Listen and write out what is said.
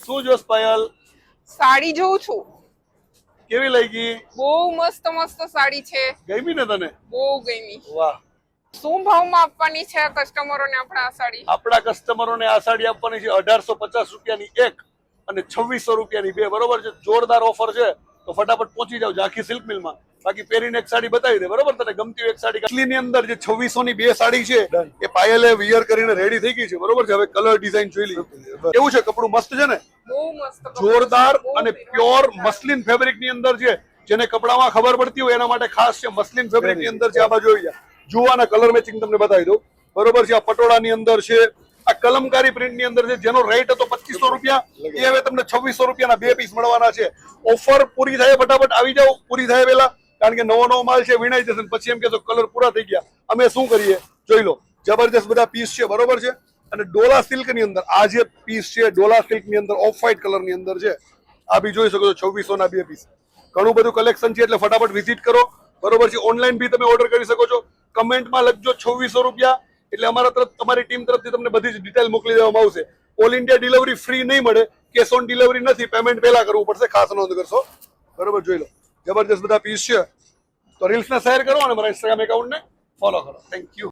શું જોશ પાયલ? સાડી જોઉં છું. કેવી લાગી? બહુ મસ્ત મસ્ત સાડી છે. ગમી ને તને? બહુ ગમી. વાહ. શું ભાવમાં આપવાની છે કસ્ટમરોને આપણે આ સાડી? આપણા કસ્ટમરોને આ સાડી આપવાની છે 1850 રૂપિયાની એક અને 2600 રૂપિયાની બે. બરોબર છે, જોરદાર ઓફર છે. તો ફટાફટ પહોંચી જાવ ઝાંખી સિલ્ક મિલમાં. બાકી પહેરીને એક સાડી બતાવી દે. બરોબર, તને ગમતી એક સાડી અસલીની અંદર જે 2600 ની બે સાડી છે એ પાયલે વિયર કરીને રેડી થઈ ગઈ છે. બરોબર છે, હવે કલર ડિઝાઇન જોઈ લઈએ. કેવું છે કપડું? મસ્ત છે ને? બહુ મસ્ત કપડું છે. જોરદાર બહુ અને પહેરવાની પ્યોર મજા આવે. મસ્લિન ફેબ્રિક ની અંદર છે. જેને કપડામાં ખબર પડતી હોય એના માટે ખાસ છે. મસ્લિન ફેબ્રિક ની અંદર છે. આ બાજુ આવી જાય, જુઓ આના કલર મેચિંગ તમને બતાવી દઉં. બરોબર છે, આ પટોળા ની અંદર છે, આ કલમકારી પ્રિન્ટ ની અંદર છે. જેનો રેટ હતો 2500 રૂપિયા એ હવે તમને 2600 રૂપિયાના બે પીસ મળવાના છે. ઓફર પૂરી થાય ફટાફટ આવી જાવ, પૂરી થાય પેલા, કારણ કે નવો નવો માલ છે, વીણાઈ જશે. પછી એમ કહેશો કલર પૂરા થઈ ગયા. અમે શું કરીએ જોઈ લો. જબરજસ્ત બધા પીસ છે. બરોબર છે, અને ડોલા સિલ્ક ની અંદર આ જે પીસ છે, ડોલા સિલ્ક ની અંદર ઓફ વ્હાઇટ કલર ની અંદર છે. આ બી જોઈ શકો છો, 2600 ના બે પીસ. ઘણું બધું કલેક્શન છે, એટલે ફટાફટ વિઝિટ કરો. બરોબર છે, ઓનલાઈન બી તમે ઓર્ડર કરી શકો છો. કમેન્ટમાં લખજો 2600 રૂપિયા, એટલે અમારા તરફ, તમારી ટીમ તરફથી તમને બધી જ ડિટેલ મોકલી દેવામાં આવશે. ઓલ ઇન્ડિયા ડિલિવરી ફ્રી નહીં મળે, કેશ ઓન ડિલિવરી નથી, પેમેન્ટ પહેલા કરવું પડશે. ખાસ નોંધ કરશો. બરોબર, જોઈ લો જબરજસ્ત બધા પીસ છે. તો રીલ્સને શેર કરો અને મારા ઇન્સ્ટાગ્રામ એકાઉન્ટને ફોલો કરો. Thank you.